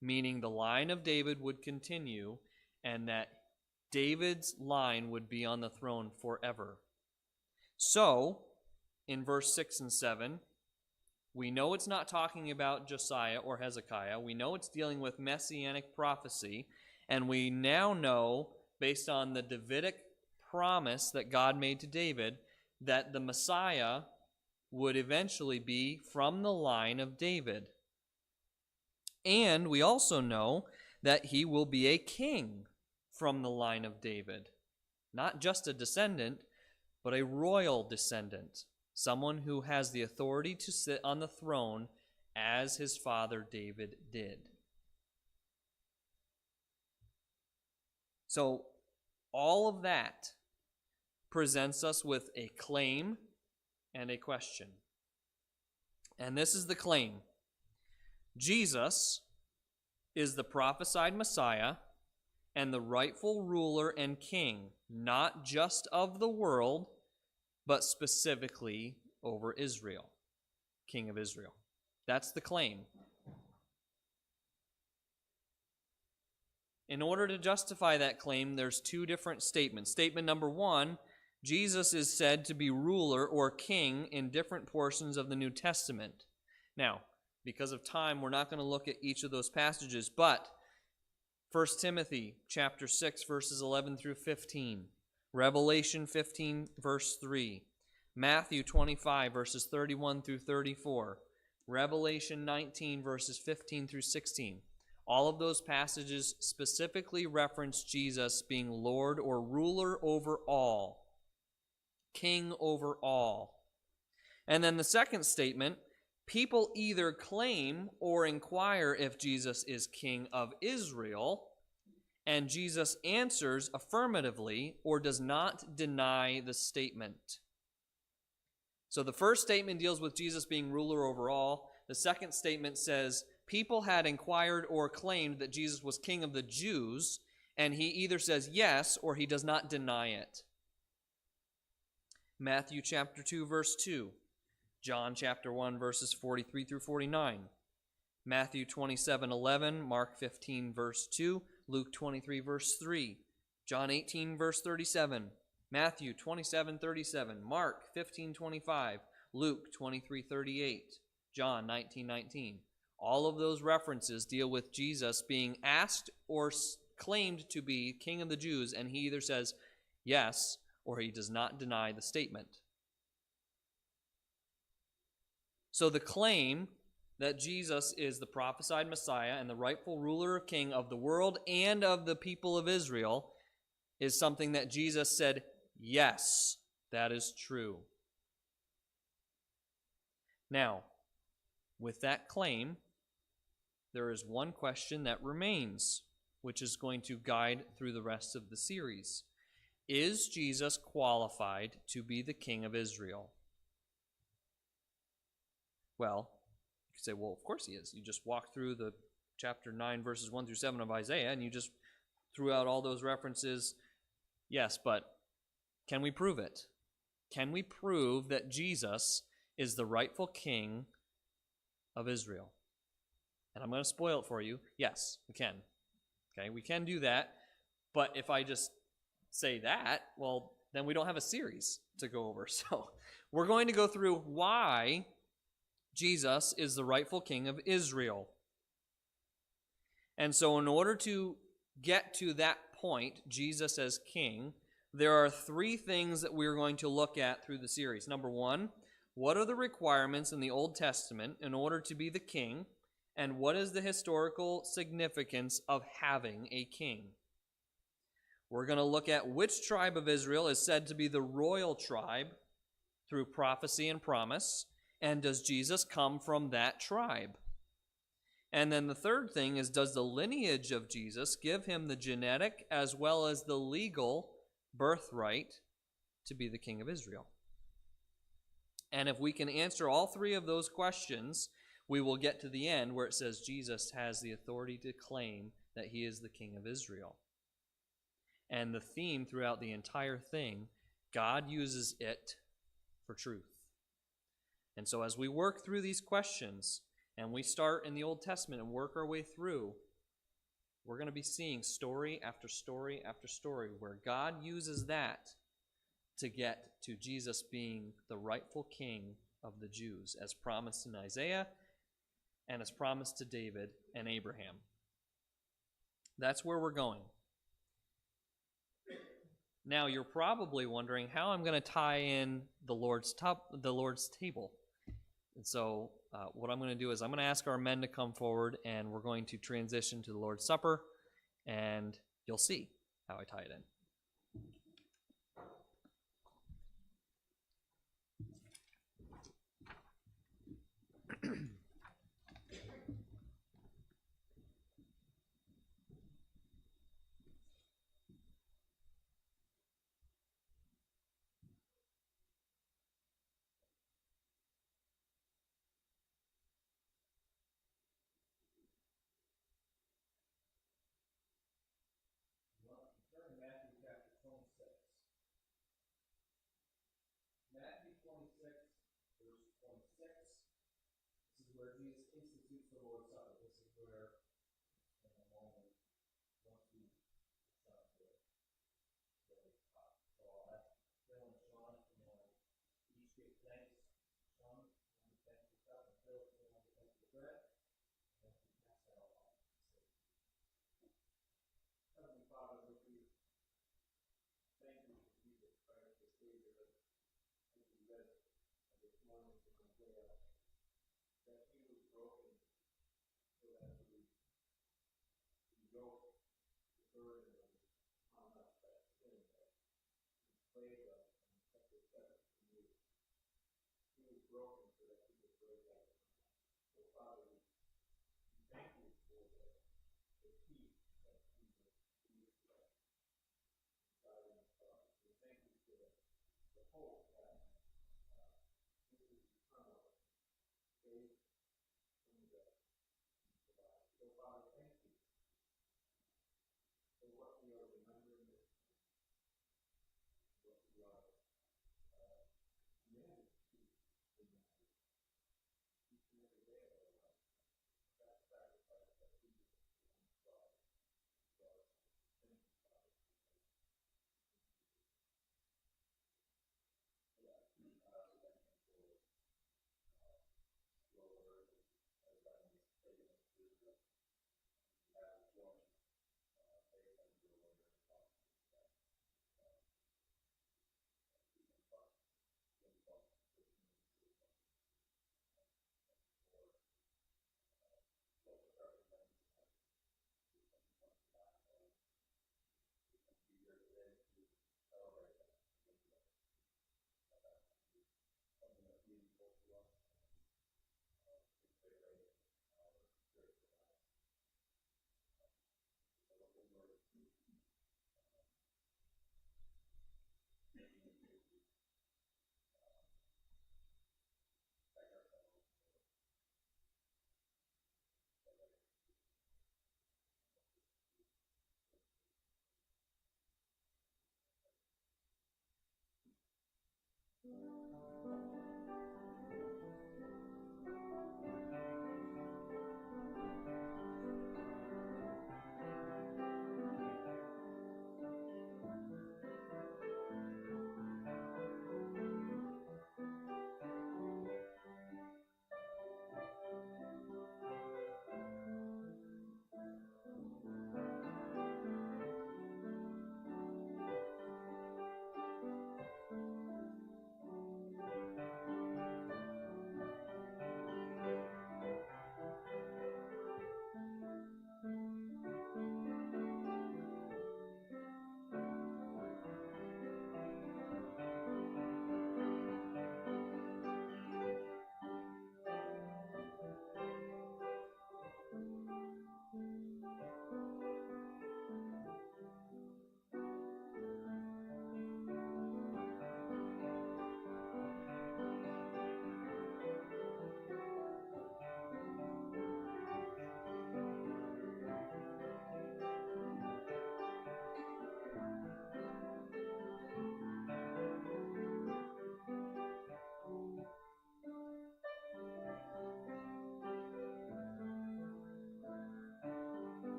Speaker 1: Meaning the line of David would continue and that David's line would be on the throne forever. So, in verse 6 and 7, we know it's not talking about Josiah or Hezekiah. We know it's dealing with messianic prophecy. And we now know, based on the Davidic promise that God made to David, that the Messiah would eventually be from the line of David. And we also know that he will be a king from the line of David. Not just a descendant, but a royal descendant. Someone who has the authority to sit on the throne as his father David did. So all of that presents us with a claim and a question. And this is the claim. Jesus is the prophesied Messiah and the rightful ruler and king, not just of the world, but specifically over Israel, King of Israel. That's the claim. In order to justify that claim, there's two different statements. Statement number one, Jesus is said to be ruler or king in different portions of the New Testament. Now, because of time, we're not going to look at each of those passages, but 1 Timothy chapter 6, verses 11 through 15, Revelation 15, verse 3, Matthew 25, verses 31 through 34, Revelation 19, verses 15 through 16. All of those passages specifically reference Jesus being Lord or ruler over all, king over all. And then the second statement, people either claim or inquire if Jesus is king of Israel, and Jesus answers affirmatively or does not deny the statement. So the first statement deals with Jesus being ruler over all. The second statement says, people had inquired or claimed that Jesus was king of the Jews, and he either says yes or he does not deny it. Matthew chapter 2, verse 2. John chapter 1, verses 43 through 49. Matthew 27, 11. Mark 15, verse 2. Luke 23, verse 3. John 18, verse 37. Matthew 27, 37. Mark 15, 25. Luke 23, 38. John 19, 19. All of those references deal with Jesus being asked or claimed to be King of the Jews, and he either says yes or he does not deny the statement. So the claim that Jesus is the prophesied Messiah and the rightful ruler of king of the world and of the people of Israel is something that Jesus said, yes, that is true. Now, with that claim, there is one question that remains, which is going to guide through the rest of the series. Is Jesus qualified to be the King of Israel? Well, you could say, well, of course he is. You just walk through the chapter 9, verses 1 through 7 of Isaiah, and you just threw out all those references. Yes, but can we prove it? Can we prove that Jesus is the rightful king of Israel? And I'm going to spoil it for you. Yes, we can. Okay, we can do that. But if I just say that, well, then we don't have a series to go over. So we're going to go through why Jesus is the rightful king of Israel. And so in order to get to that point, Jesus as king, there are three things that we're going to look at through the series. Number one, what are the requirements in the Old Testament in order to be the king? And what is the historical significance of having a king? We're going to look at which tribe of Israel is said to be the royal tribe through prophecy and promise. And does Jesus come from that tribe? And then the third thing is, does the lineage of Jesus give him the genetic as well as the legal birthright to be the king of Israel? And if we can answer all three of those questions, we will get to the end where it says Jesus has the authority to claim that he is the king of Israel. And the theme throughout the entire thing, God uses it for truth. And so as we work through these questions, and we start in the Old Testament and work our way through, we're going to be seeing story after story after story where God uses that to get to Jesus being the rightful king of the Jews, as promised in Isaiah and as promised to David and Abraham. That's where we're going. Now, you're probably wondering how I'm going to tie in the Lord's table. And so what I'm going to do is I'm going to ask our men to come forward, and we're going to transition to the Lord's Supper, and you'll see how I tie it in.
Speaker 2: Turn to Matthew chapter 26. Matthew 26, verse 26. This is where Jesus institutes the Lord's Supper. This is where, in a moment, once we start to so I'll ask Phil and Sean if you want to each give thanks. Sean, you want to thank the cup, and Phil, if you want to thank the bread. And we pass that along. Heavenly Father, would you thank you for Jesus Christ, the Savior, as we read this morning from Isaiah, that he was broken so that we yoke the burden on us that sin that enslaved us and kept us separate from you. He was broken so that we could break that. So Father, we thank you for the peace that Jesus Christ inside of us. We thank you for the hope that this is eternal, faith in the God. So Father, thank you for what we are remembering, what we are committed to in each and every day of our life. That sacrifice that Jesus on the cross. So thank you, Father.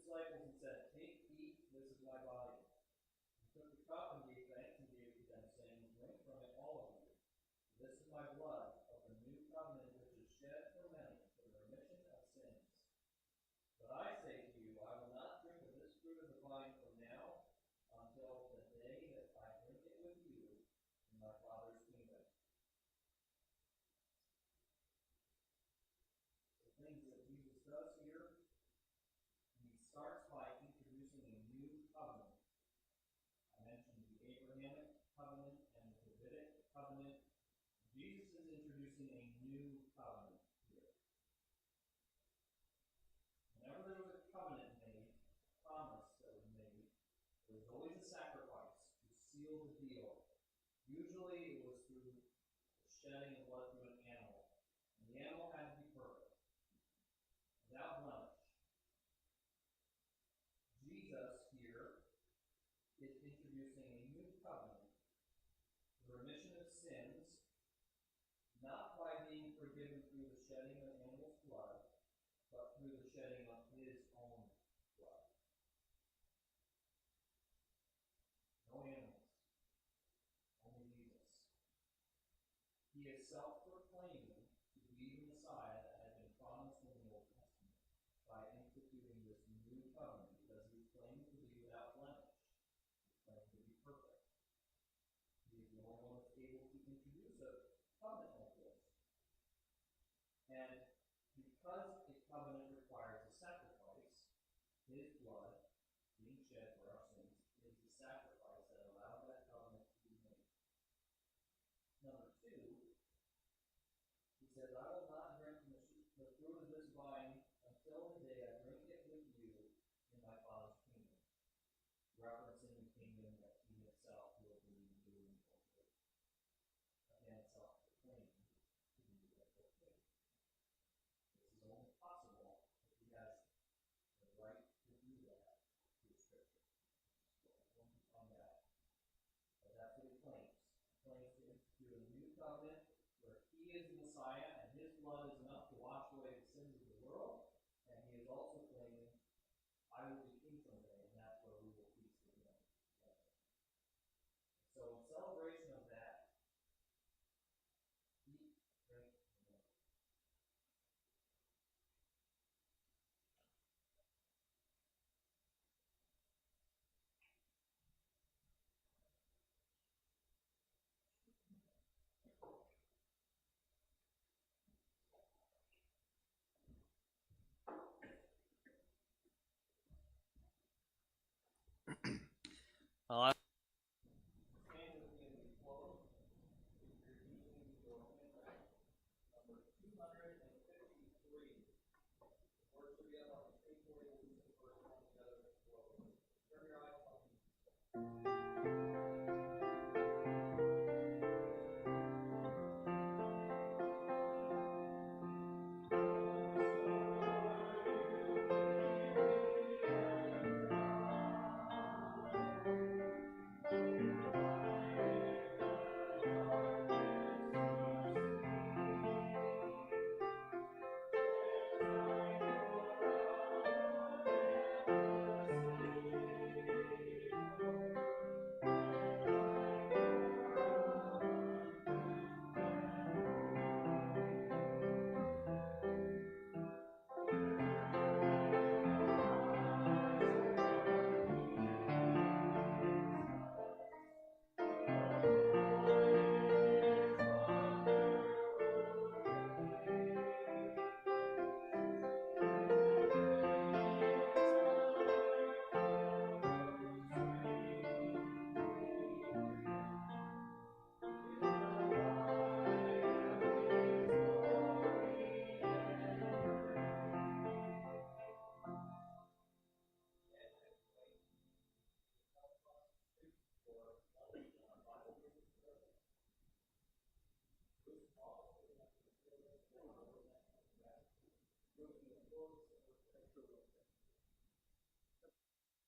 Speaker 1: disciples and said, "Take, eat, this is my body." He took the cup and gave thanks and gave it to them, saying, "Drink from it, all of you. This is my blood of the new covenant, which is shed for many for the remission of sins. But I say to you, I will not drink of this fruit of the vine from now until the day that I drink it with you in my Father's kingdom." The things that Jesus does here, he starts by introducing a new covenant. I mentioned the Abrahamic covenant and the Davidic covenant. Jesus is introducing a new covenant here. Whenever there was a covenant made, a promise that was made, there was always a sacrifice to seal the deal. Usually it was through the shedding of blood through an animal. And the animal had to be perfect, without blemish. Jesus here is introducing a new covenant, the remission of sins, not by being forgiven through the shedding of an animal's blood, but through the shedding of his own blood. No animals, only Jesus. He is self-proclaiming to be the Messiah that had been promised in the Old Testament by instituting this new covenant, because he claimed to be without blemish. He claimed to be perfect. He is the only one that's able to introduce a covenant like this. And because a covenant requires a sacrifice, his blood being shed for our sins is the sacrifice that allowed that covenant to be made. Number two, he says, "I will not drink from the fruit of this vine until the day I drink it with you in my Father's kingdom," referencing the kingdom that he himself will be doing over. Again, self-proclaimed to be the king. This is only possible if he has the right to do that through Scripture. So we're going to find out. But that's what he claims. He claims to institute a new covenant where he is the Messiah and his blood is enough to wash away the sins of the world. And he is also claiming, "I will be king someday," and that's where we will feast with him. So in celebration of that, eat, drink, and drink. I'll ask stand with me as we close. Introducing your hymn number 253. Words together on the screen for you. We'll use the first one together as we close. Turn your eyes on me.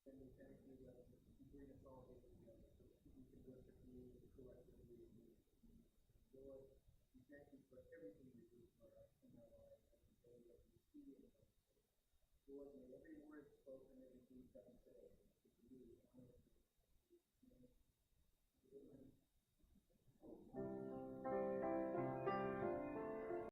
Speaker 2: And we thank you that you bring us all here together so that we can worship you collectively. Lord, we thank you for everything you do for us in our lives and the way that we see it. Lord, may every word